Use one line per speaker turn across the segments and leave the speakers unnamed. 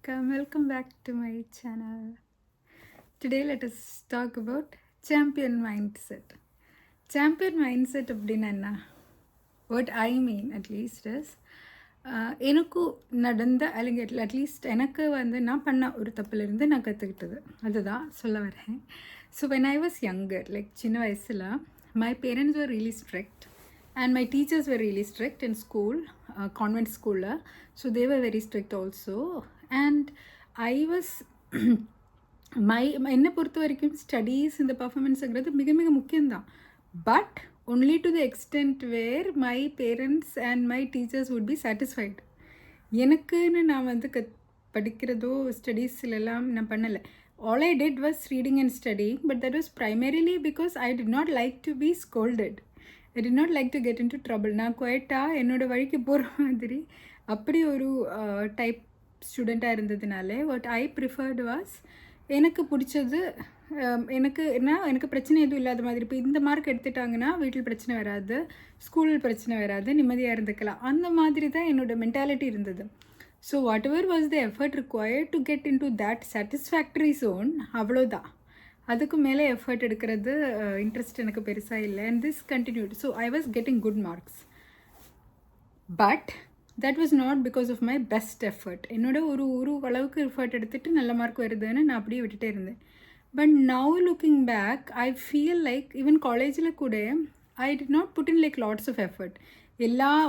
Welcome back to my channel. Today let us talk about champion mindset. Champion mindset அப்படின்னா என்ன? What I mean at least is எனக்கு நடந்த அல்லது at least எனக்கு நான் பண்ண ஒரு தப்புலேருந்து நான் கற்றுக்கிட்டது அதுதான் சொல்ல வரேன். So when I was younger, சின்ன வயசில் my parents were really strict and my teachers were really strict in school, convent school. So they were very strict also. And I was என்னை பொறுத்த வரைக்கும் ஸ்டடீஸ் இந்த பர்ஃபார்மன்ஸுங்கிறது மிக மிக முக்கியம்தான். But only to the extent where my parents and my teachers would be satisfied. எனக்குன்னு நான் படிக்கிறதோ ஸ்டடீஸ்லாம் நான் பண்ணலை. All I did was reading and studying, but that was primarily because I did not like to be scolded. I did not like to get into trouble. நான் குவைட்டாக என்னோடய வழிக்கு போகிற மாதிரி அப்படி ஒரு டைப் ஸ்டூடெண்ட்டாக இருந்ததுனால வாட் ஐ ப்ரிஃபர்டு வாஸ் எனக்கு பிடிச்சது. எனக்கு பிரச்சனை எதுவும் இல்லாத மாதிரி. இப்போ இந்த மார்க் எடுத்துட்டாங்கன்னா வீட்டில் பிரச்சனை வராது, ஸ்கூலில் பிரச்சனை வராது, நிம்மதியாக இருந்துக்கலாம். அந்த மாதிரி தான் என்னோடய மென்டாலிட்டி இருந்தது. So whatever was the effort required to get into that satisfactory zone, அவ்வளோதான். அதுக்கு மேலே எஃபர்ட் எடுக்கிறது இன்ட்ரெஸ்ட் எனக்கு பெருசாக இல்லை. And this continued. So I was getting good marks. But that was not because of my best effort. என்னோட ஒரு அளவுக்கு எஃபர்ட் எடுத்துகிட்டு நல்ல மார்க் வருதுன்னு நான் அப்படியே விட்டுட்டே இருந்தேன். But now looking back I feel like even காலேஜில் கூட I did not put in lots of effort.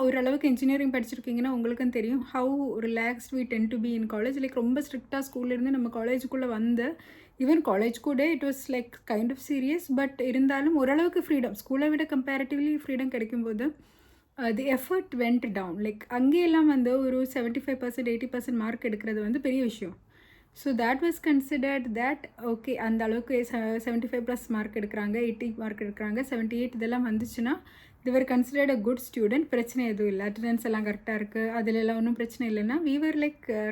ஓரளவுக்கு இன்ஜினியரிங் படிச்சிருக்கீங்கன்னா உங்களுக்கும் தெரியும் how relaxed we tend to be in college. ரொம்ப ஸ்ட்ரிக்டாக ஸ்கூல்லேருந்து நம்ம காலேஜுக்குள்ளே வந்து ஈவன் காலேஜ் கூட it was kind of serious. பட் இருந்தாலும் ஓரளவுக்கு ஃப்ரீடம், ஸ்கூலை விட கம்பேரிட்டிவ்லி ஃப்ரீடம் கிடைக்கும்போது தி எஃபர்ட் வெண்ட் டவுன். அங்கேயெல்லாம் ஒரு 75% 80% மார்க் எடுக்கிறது பெரிய விஷயம். So that was considered that okay, அந்த அளவுக்கு 75+ மார்க் எடுக்கிறாங்க, 80 மார்க் எடுக்கிறாங்க, 78 இதெல்லாம் வந்துச்சுன்னா தேவர் கன்சிடர்ட் அ குட் ஸ்டூடெண்ட். பிரச்சனை எதுவும் இல்லை, அட்டண்டன்ஸ் எல்லாம் கரெக்டாக இருக்குது, அதிலெல்லாம் ஒன்றும் பிரச்சனை இல்லைன்னா வீவர்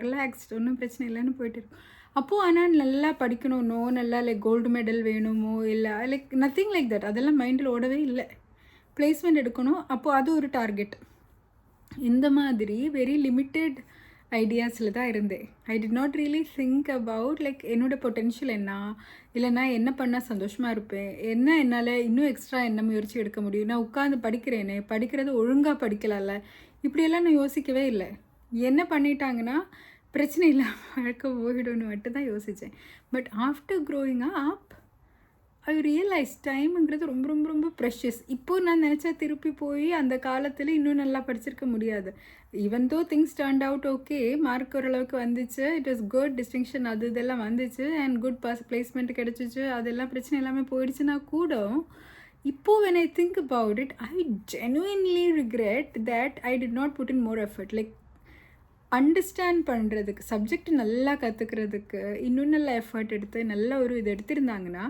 ரிலாக்ஸ்ட், ஒன்றும் பிரச்சனை இல்லைன்னு போயிட்டு இருக்கும். அப்போது ஆனால் நல்லா படிக்கணும்னோ, நல்லா கோல்டு மெடல் வேணுமோ, இல்லை நத்திங் லைக் தட், அதெல்லாம் மைண்டில் ஓடவே இல்லை. பிளேஸ்மெண்ட் எடுக்கணும், அப்போது அது ஒரு டார்கெட். இந்த மாதிரி வெரி லிமிட்டட் ஐடியாஸில் தான் இருந்தேன். ஐ did not really think about என்னோடய பொட்டென்ஷியல் என்ன, இல்லைனா என்ன பண்ணால் சந்தோஷமாக இருப்பேன், என்னால் இன்னும் எக்ஸ்ட்ரா என்ன முயற்சி எடுக்க முடியும், நான் உட்காந்து படிக்கிறேனே, படிக்கிறது ஒழுங்காக படிக்கலாம்ல, இப்படியெல்லாம் நான் யோசிக்கவே இல்லை. என்ன பண்ணிட்டாங்கன்னா பிரச்சனை இல்லாமல் வாழ்க்கை போயிடும்னு மட்டும் தான் யோசித்தேன். But after growing up I realise டைமுங்கிறது ரொம்ப ரொம்ப ரொம்ப ப்ரெஷஸ். இப்போது நான் நினச்சா திருப்பி போய் அந்த காலத்தில் இன்னும் நல்லா படிச்சிருக்க முடியாது. Even though things turned out okay, mark ஓரளவுக்கு வந்துச்சு, இட் வாஸ் குட், டிஸ்டிங்ஷன் அது இதெல்லாம் வந்துச்சு, அண்ட் குட் பிளேஸ்மெண்ட் கிடச்சிச்சு, அதெல்லாம் பிரச்சனை எல்லாமே போயிடுச்சுன்னா கூட இப்போது when I think about it, I genuinely regret that I did not put in more effort. Understand பண்ணுறதுக்கு, சப்ஜெக்ட் நல்லா கற்றுக்கிறதுக்கு இன்னும் நல்ல எஃபர்ட் எடுத்து நல்ல ஒரு இது எடுத்திருந்தாங்கன்னா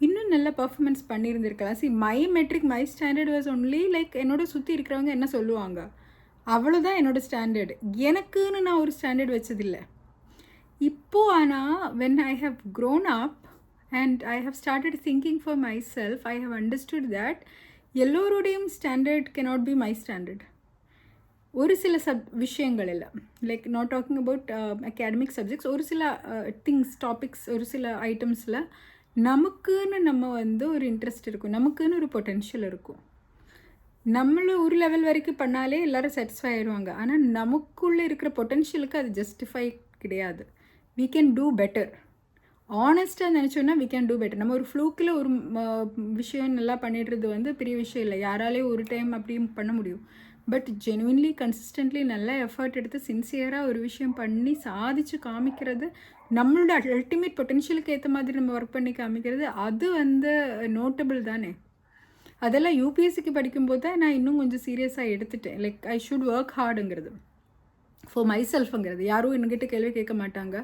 இன்னும் நல்ல பர்ஃபார்மன்ஸ் பண்ணியிருந்திருக்கலாம். My metric, my standard was only என்னோட சுற்றி இருக்கிறவங்க என்ன சொல்லுவாங்க, அவ்வளோதான் என்னோடய ஸ்டாண்டர்டு. எனக்குன்னு நான் ஒரு ஸ்டாண்டர்ட் வச்சதில்லை. இப்போது ஆனால் when I have grown up and I have started thinking for myself, I have understood that எல்லோருடையும் standard cannot be my standard. ஒரு சில விஷயங்கள் இல்லை, not talking about academic subjects, ஒரு சில திங்ஸ், டாபிக்ஸ், ஒரு சில ஐட்டம்ஸில் நமக்குன்னு நம்ம ஒரு இன்ட்ரெஸ்ட் இருக்கும், நமக்குன்னு ஒரு பொட்டென்ஷியல் இருக்கும். நம்மளும் ஒரு லெவல் வரைக்கும் பண்ணாலே எல்லோரும் சாட்டிஸ்ஃபை ஆயிடுவாங்க. ஆனால் நமக்குள்ளே இருக்கிற பொட்டென்ஷியலுக்கு அது ஜஸ்டிஃபை கிடையாது. we can do better. ஆனஸ்ட்டாக நினச்சோன்னா we can do better. நம்ம ஒரு ஃப்ளூக்கில் ஒரு விஷயம் நல்லா பண்ணிடுறது பெரிய விஷயம் இல்லை, யாராலேயும் ஒரு டைம் அப்படியும் பண்ண முடியும். பட் ஜெனுவின்லி கன்சிஸ்டன்ட்லி நல்ல எஃபர்ட் எடுத்து சின்சியராக ஒரு விஷயம் பண்ணி சாதிச்சு காமிக்கிறது, நம்மளோட அல்டிமேட் பொட்டென்ஷியலுக்கு ஏற்ற மாதிரி நம்ம ஒர்க் பண்ணி காமிக்கிறது, அது நோட்டபிள் தானே. அதெல்லாம் யூபிஎஸ்சிக்கு படிக்கும்போது தான் நான் இன்னும் கொஞ்சம் சீரியஸாக எடுத்துட்டேன். ஐ ஷுட் ஒர்க் ஹார்டுங்கிறது ஃபார் மை செல்ஃபுங்கிறது. யாரும் என்கிட்ட கேள்வி கேட்க மாட்டாங்க.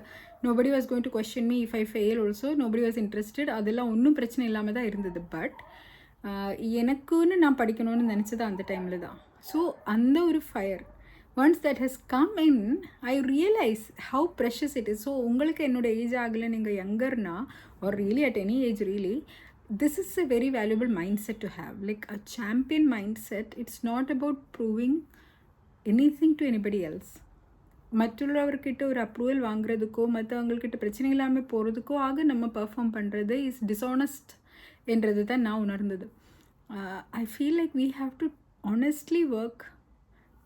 Nobody was going to question me if I fail also, nobody was interested. அதெல்லாம் ஒன்றும் பிரச்சனை இல்லாமல் தான் இருந்தது. பட் எனக்குன்னு நான் படிக்கணும்னு நினச்சது அந்த டைமில் தான். ஸோ அந்த ஒரு fire once that has come in, I realise how precious it is. So உங்களுக்கு என்னோடய ஏஜ் ஆகலை, நீங்கள் யங்கர்னா or really at any age, really this is a very valuable mindset to have, a champion mindset. It's not about proving anything to anybody else. மற்றவர்கிட்ட ஒரு approval வாங்குறதுக்கோ மற்றவங்கக்கிட்ட பிரச்சனை இல்லாமல் போகிறதுக்கோ ஆக நம்ம பெர்ஃபார்ம் பண்ணுறது இஸ் டிஸானஸ்ட் என்றது தான் நான் உணர்ந்தது. ஐ feel like we have to honestly work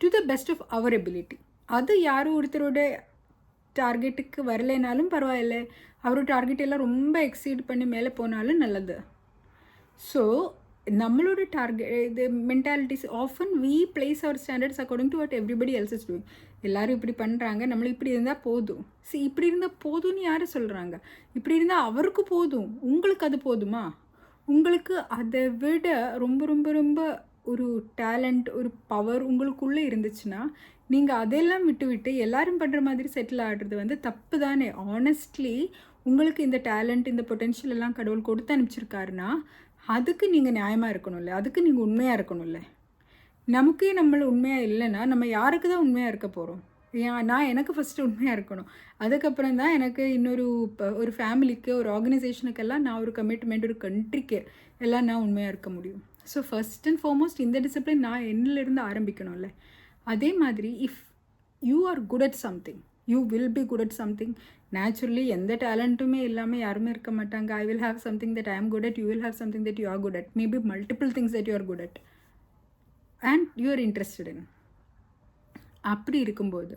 to the best of our ability. அது யாரும் ஒருத்தரோட டார்கெட்டுக்கு வரலைனாலும் பரவாயில்ல, அவரோட டார்கெட் எல்லாம் ரொம்ப எக்ஸீட் பண்ணி மேலே போனாலும் நல்லது. ஸோ நம்மளோட டார்கெட் இது mentalities often we place our standards according to what everybody else is doing. எல்லோரும் இப்படி பண்ணுறாங்க, நம்மளும் இப்படி இருந்தால் போதும். இப்படி இருந்தால் போதும்னு யார் சொல்கிறாங்க? இப்படி இருந்தால் அவருக்கு போதும், உங்களுக்கு அது போதுமா? உங்களுக்கு அதை விட ரொம்ப ரொம்ப ரொம்ப ஒரு டேலண்ட், ஒரு பவர் உங்களுக்குள்ளே இருந்துச்சுன்னா நீங்கள் அதெல்லாம் விட்டு எல்லோரும் பண்ணுற மாதிரி செட்டில் ஆடுறது வந்து தப்பு தானே. ஆனஸ்ட்லி உங்களுக்கு இந்த டேலண்ட், இந்த பொட்டென்ஷியல் எல்லாம் கடவுள் கொடுத்து அனுப்பிச்சிருக்காருன்னா அதுக்கு நீங்கள் நியாயமாக இருக்கணும்ல, அதுக்கு நீங்கள் உண்மையாக இருக்கணும்ல. நமக்கே நம்மள உண்மையாக இல்லைன்னா நம்ம யாருக்கு தான் உண்மையாக இருக்க போகிறோம்? நான் எனக்கு ஃபஸ்ட்டு உண்மையாக இருக்கணும், அதுக்கப்புறம் தான் எனக்கு ஒரு ஃபேமிலிக்கு, ஒரு ஆர்கனைசேஷனுக்கெல்லாம் நான் ஒரு கமிட்மெண்ட், ஒரு கண்ட்ரிக்கு எல்லாம் நான் உண்மையாக இருக்க முடியும். ஸோ ஃபஸ்ட் அண்ட் ஃபார்மோஸ்ட் இந்த டிசிப்ளின் நான் என்னிலிருந்து ஆரம்பிக்கணும்ல. அதே மாதிரி if you are good at something, you will be good at something. Naturally எந்த டேலண்ட்டுமே இல்லாமல் யாருமே இருக்க மாட்டாங்க. I will have something that I am good at, you will have something that you are good at, maybe multiple things that you are good at and you are interested in. அப்படி இருக்கும்போது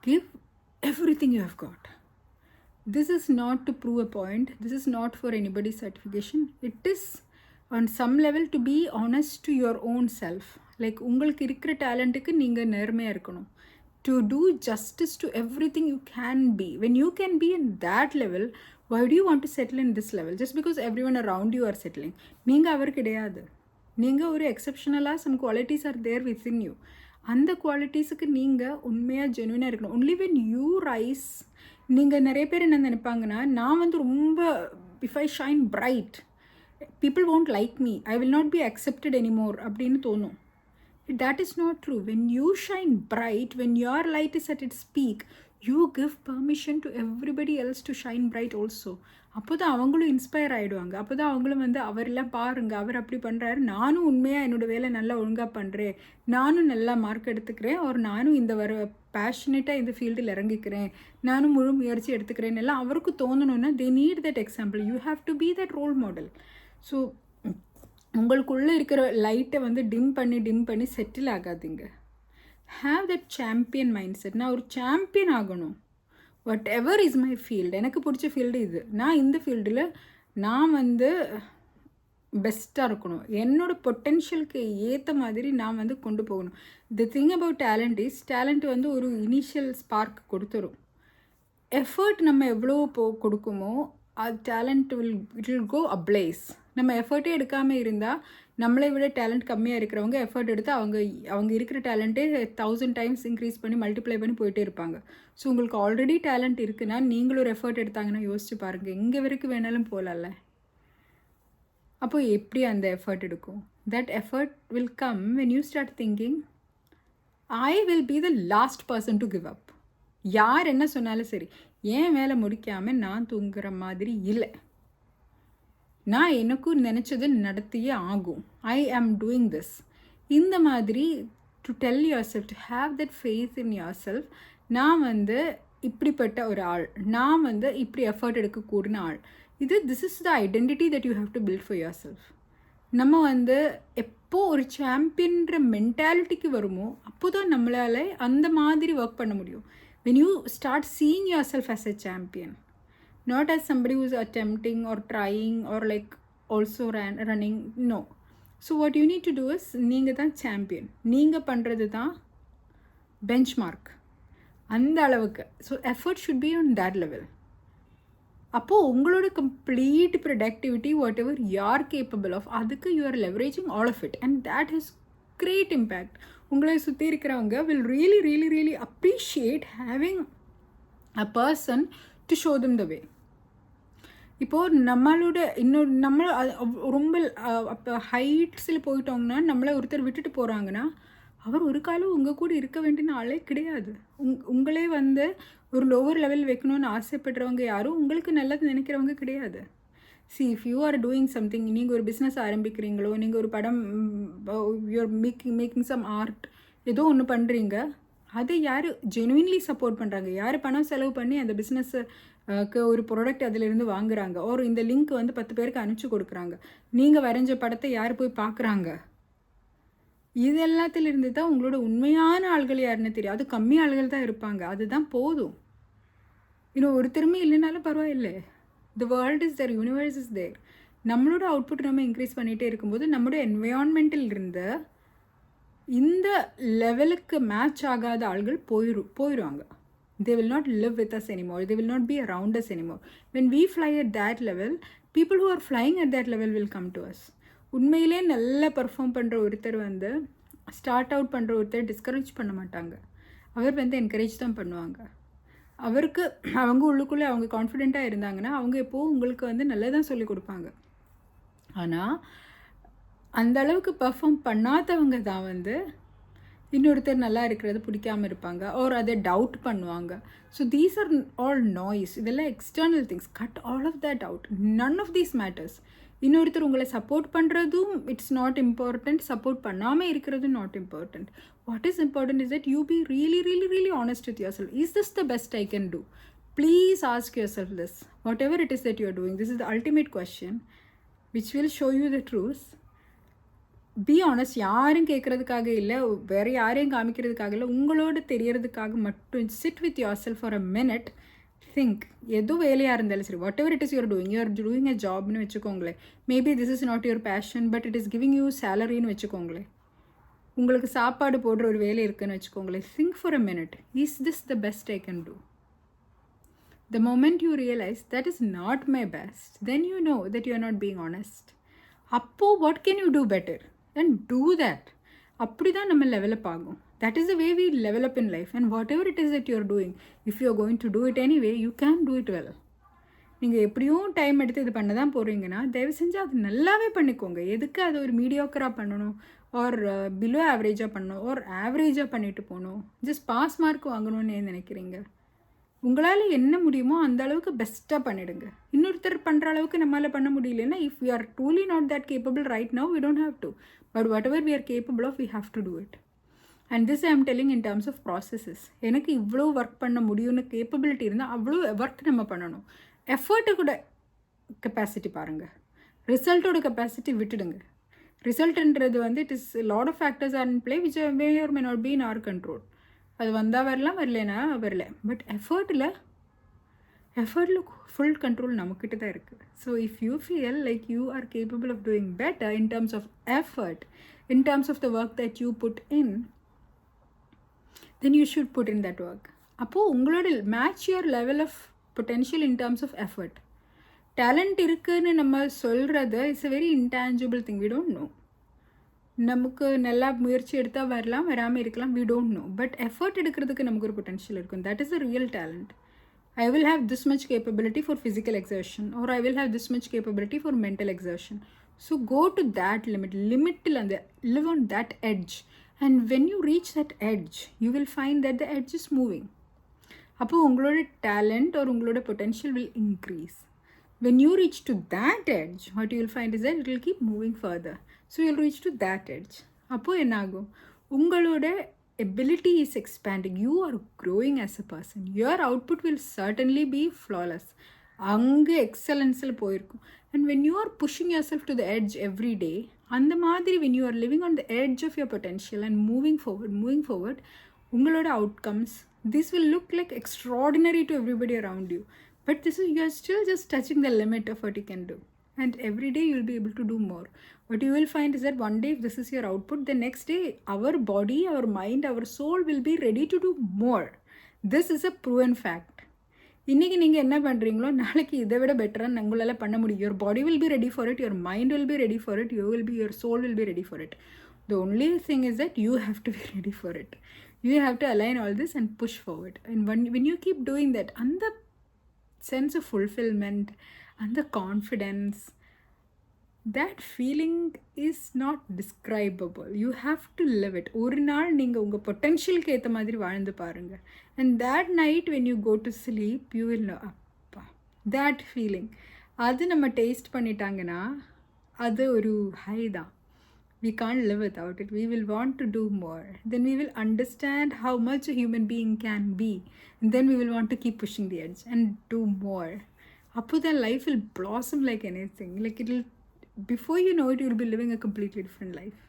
give everything you have got. This is not to prove a point, this is not for anybody's certification, it is on some level to be honest to your own self. Like உங்களுக்கு இருக்கிற டேலண்ட்டுக்கு நீங்கள் நேர்மையாக இருக்கணும். To do justice to everything you can be. When you can be in that level, why do you want to settle in this level? Just because everyone around you are settling. நீங்கள் அவர் கிடையாது, நீங்கள் ஒரு எக்ஸப்ஷனலாக some qualities are there within you. அந்த குவாலிட்டிஸுக்கு நீங்கள் உண்மையாக ஜென்யூனாக இருக்கணும். Only when you rise. நீங்கள் நிறைய பேர் என்ன நினைப்பாங்கன்னா, நான் வந்து ரொம்ப if I shine bright people won't like me, I will not be accepted anymore அப்படின்னு தோணும். That is not true. When you shine bright, when your light is at its peak, you give permission to everybody else to shine bright also. அப்போ தான் அவங்களும் inspire ஆகிடுவாங்க. அப்போ தான் அவங்களும் வந்து அவரெல்லாம் பாருங்கள், அவர் அப்படி பண்ணுறாரு, நானும் உண்மையாக என்னோடய வேலை நல்லா ஒழுங்காக பண்ணுறேன், நானும் நல்லா மார்க் எடுத்துக்கிறேன், ஒரு நானும் இந்த பேஷனேட்டாக இந்த ஃபீல்டில் இறங்கிக்கிறேன், நானும் முழு முயற்சி எடுத்துக்கிறேன்னு எல்லாம் அவருக்கு தோணணுன்னா they need that example. You have to be that role model. So உங்களுக்குள்ளே இருக்கிற லைட்டை வந்து டிம் பண்ணி செட்டில் ஆகாதீங்க. Have that champion mind set. நான் ஒரு சாம்பியன் ஆகணும். What ever is my field, எனக்கு பிடிச்ச ஃபீல்டு இது, நான் இந்த ஃபீல்டில் நான் வந்து பெஸ்ட்டாக இருக்கணும், என்னோடய பொட்டென்ஷியலுக்கு ஏற்ற மாதிரி நான் வந்து கொண்டு போகணும். The thing about talent is, talent வந்து ஒரு இனிஷியல் ஸ்பார்க் கொடுத்துரும். எஃபர்ட் நம்ம எவ்வளோ கொடுக்குமோ அது talent it will go applies. நம்ம எஃபர்ட்டே எடுக்காமல் இருந்தால், நம்மளை விட டேலண்ட் கம்மியாக இருக்கிறவங்க எஃபர்ட் எடுத்து அவங்க இருக்கிற டேலண்ட்டே 1000 டைம்ஸ் இன்க்ரீஸ் பண்ணி மல்டிப்ளை பண்ணி போயிட்டே இருப்பாங்க. ஸோ உங்களுக்கு ஆல்ரெடி டேலண்ட் இருக்குன்னா நீங்களும் ஒரு எஃபர்ட் எடுத்தாங்கன்னா யோசிச்சு பாருங்கள், எங்கே வரைக்கும் வேணாலும் போகலாம்ல. அப்போது எப்படி அந்த எஃபர்ட் எடுக்கும்? That effort will come when you start thinking I will be the last person to give up. யார் என்ன சொன்னாலும் சரி, ஏன் வேலை முடிக்காமல் நான் தூங்குற மாதிரி இல்லை, நான் எனக்கும் நினச்சது நடத்தியே ஆகும், ஐ ஆம் டூயிங் திஸ். இந்த மாதிரி to tell your self, to have that faith in your self. நான் வந்து இப்படிப்பட்ட ஒரு ஆள், நான் வந்து இப்படி எஃபர்ட் எடுக்கக்கூடிய ஆள், this is the identity that you have to build for yourself. நம்ம வந்து எப்போ ஒரு சாம்பியன்ற மென்டாலிட்டிக்கு வருமோ அப்போ தான் நம்மளால் அந்த மாதிரி ஒர்க் பண்ண முடியும். when you start seeing yourself as a champion, not as somebody who's attempting or trying or like also running, no. So what you need to do is, நீங்க தான் champion, நீங்க பண்ணுறது தான் பெஞ்ச்மார்க் அந்த அளவுக்கு. So effort should be on that level. அப்போது உங்களோட complete productivity whatever you are capable of, அதுக்கு you are leveraging all of it and that has great impact. உங்களை சுற்றி இருக்கிறவங்க will really really really appreciate having a person to show them the way. இப்போது நம்மளோட நம்ம ரொம்ப அப்போ ஹைட்ஸில் போயிட்டோங்கன்னா, நம்மளை ஒருத்தர் விட்டுட்டு போகிறாங்கன்னா, அவர் ஒரு காலம் உங்கள் கூட இருக்க வேண்டிய ஆளே கிடையாது. உங்களே வந்து ஒரு லோவர் லெவல் வைக்கணும்னு ஆசைப்படுறவங்க யாரும் உங்களுக்கு நல்லது நினைக்கிறவங்க கிடையாது. if you are doing something, நீங்கள் ஒரு பிஸ்னஸ் ஆரம்பிக்கிறீங்களோ, நீங்கள் ஒரு படம், யூஆர் மேக்கிங் சம் ஆர்ட், ஏதோ ஒன்று பண்ணுறீங்க, அதை யார் ஜெனுவின்லி சப்போர்ட் பண்ணுறாங்க, யார் பணம் செலவு பண்ணி அந்த பிஸ்னஸ்ஸுக்கு ஒரு ப்ராடக்ட் அதிலிருந்து வாங்குறாங்க, ஒரு இந்த லிங்க் வந்து 10 பேருக்கு அனுப்பிச்சி கொடுக்குறாங்க, நீங்கள் வரைஞ்ச படத்தை யார் போய் பார்க்குறாங்க, இது எல்லாத்திலிருந்து தான் உங்களோட உண்மையான ஆள்கள் யாருன்னு தெரியும். அது கம்மி ஆள்கள் தான் இருப்பாங்க, அதுதான் போதும். இன்னும் ஒருத்தருமே இல்லைனாலும் பரவாயில்லை. The world is there, universe is there. நம்மளோட அவுட்புட் நம்ம இன்க்ரீஸ் பண்ணிகிட்டே இருக்கும்போது நம்மளோட என்வயான்மெண்ட்டில் இருந்த இந்த லெவலுக்கு மேட்ச் ஆகாத ஆள்கள் போயிடுவாங்க. They will not live with us anymore. They will not be around us anymore. When we fly at that level, people who are flying at that level will come to us. உண்மையிலே நல்லா perform பண்ணுற ஒருத்தர் வந்து start out பண்ணுற ஒருத்தர் discourage பண்ண மாட்டாங்க, அவர் வந்து என்கரேஜ் தான் பண்ணுவாங்க. அவருக்கு அவங்க உள்ளுக்குள்ளே அவங்க கான்ஃபிடெண்ட்டாக இருந்தாங்கன்னா அவங்க எப்போது உங்களுக்கு வந்து நல்லதான் சொல்லி கொடுப்பாங்க. ஆனால் அந்த அளவுக்கு பர்ஃபார்ம் பண்ணாதவங்க தான் வந்து இன்னொருத்தர் நல்லா இருக்கிறது பிடிக்காமல் இருப்பாங்க, ஒரு அதை டவுட் பண்ணுவாங்க. So these are all noise. இதெல்லாம் external things. Cut all of that out. None of these matters. இன்னொருத்தர் உங்களை சப்போர்ட் பண்ணுறதும் இட்ஸ் நாட் இம்பார்ட்டண்ட், சப்போர்ட் பண்ணாமல் இருக்கிறதும் not important. What is important is that you be really really really honest with your self. Is this the best I can two? Please ask yourself this. Whatever it is that you are doing, this is the ultimate question which will show you the truth. Be honest. யாரும் கேட்குறதுக்காக இல்லை, வேறு யாரையும் காமிக்கிறதுக்காக இல்லை, உங்களோட தெரியறதுக்காக மட்டும். Sit with yourself for a minute. Think. எதோ வேலையாக இருந்தாலும் சரி, whatever it is you're doing a ஜாப்னு வச்சுக்கோங்களேன். Maybe this is not your passion, but it is giving you சேலரின்னு வச்சுக்கோங்களேன். உங்களுக்கு சாப்பாடு போடுற ஒரு வேலை இருக்குதுன்னு வச்சுக்கோங்களேன். Think for a minute. Is this the best I can do? The moment you realize that is not my best, then you know that you are not being honest. Appo what can you do better? And do that. அப்படி தான் நம்ம level up ஆகும். That is the way we level up in life. And whatever it is that you are doing, if you are going to do it anyway, you can do it well. நீங்கள் எப்படியும் time எடுத்து இது பண்ண தான் போகிறீங்கன்னா தயவு செஞ்சு அது நல்லாவே பண்ணிக்கோங்க. எதுக்கு அது ஒரு மீடியோக்கராக பண்ணணும், ஆர் பிலோ ஆவரேஜாக பண்ணணும், ஆர் ஆவரேஜாக பண்ணிட்டு போகணும், ஜஸ்ட் பாஸ் மார்க் வாங்கணும்னு நினைக்கிறீங்க? உங்களால் என்ன முடியுமோ அந்த அளவுக்கு பெஸ்ட்டாக பண்ணிவிடுங்க. இன்னொருத்தர் பண்ணுற அளவுக்கு நம்மளால் பண்ண முடியலன்னா, if we are truly not that capable right now, we don't have to. But whatever we are capable of, we have to do it. And this I am telling in terms of processes. எனக்கு இவ்வளோ work பண்ண முடியும்னு capability இருந்தால் அவ்வளோ work நம்ம பண்ணணும். Effort கூட capacity பாருங்கள், ரிசல்ட்டோட கெப்பாசிட்டி விட்டுடுங்க. ரிசல்ட்டுன்றது வந்து it is lot of factors are in play which may or may not be in our control. அது வந்தால் வரலாம், வரலனா வரல. பட் எஃபர்ட்டில் ஃபுல் கண்ட்ரோல் நம்மக்கிட்ட தான் இருக்குது. So if you feel like you are capable of doing better in terms of effort, in terms of the work that you put in, then you should put in that work. அப்போது உங்களோட match your level of potential in terms of effort. Talent இருக்குதுன்னு நம்ம சொல்கிறது it's a very intangible thing. We don't know. நமக்கு நல்லா முயற்சி எடுத்தால் வரலாம், வராமல் இருக்கலாம், we don't know. But effort எடுக்கிறதுக்கு நமக்கு ஒரு பொட்டென்ஷியல் இருக்கும். That is a real talent. I will have this much capability for physical exertion, or I will have this much capability for mental exertion. So go to that லிமிட்டில் அந்த live on that edge. And when you reach that edge, you will find that the edge is moving. அப்போது உங்களோட talent or உங்களோட potential will increase. When you reach to that edge, what you will find is that it will keep moving further. So you will reach to that edge. அப்போது என்ன ஆகும்? உங்களோட ability is expanding. You are growing as a person. Your output will certainly be flawless. அங்கே எக்ஸலன்ஸில் போயிருக்கும். And when you are pushing yourself to the edge every day, அந்த மாதிரி when you are living on the edge of your potential and moving forward, உங்களோட outcomes, this will look like extraordinary to everybody around you. But this is, you are still just touching the limit of what you can do. And every day you will be able to do more. What you will find is that one day if this is your output, the next day our body, our mind, our soul will be ready to do more. This is a proven fact. இன்றைக்கி நீங்கள் என்ன பண்ணுறீங்களோ நாளைக்கு இதை விட பெட்டராக உங்களால் பண்ண முடியும். Your body will be ready for it, your mind will be ready for it, your soul will be ready for it. The only thing is that you have to be ready for it. You have to align all this and push forward. And when you keep doing that, and the sense of fulfillment and the confidence, that feeling is not describable. You have to live it. ஒரு நாள் நீங்கள் உங்கள் பொட்டென்ஷியலுக்கு ஏற்ற மாதிரி வாழ்ந்து பாருங்கள். And that night when you go to sleep, you will know, அப்பா, that feeling, அது நம்ம டேஸ்ட் பண்ணிட்டாங்கன்னா அது ஒரு ஹை தான். we can't live without it. We will want to do more. Then we will understand how much a human being can be. And then we will want to keep pushing the edge and do more. Apu, then life will blossom like anything. Like it'll, before you know it, you'll be living a completely different life.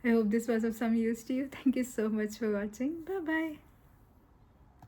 I hope this was of some use to you. Thank you so much for watching. Bye bye.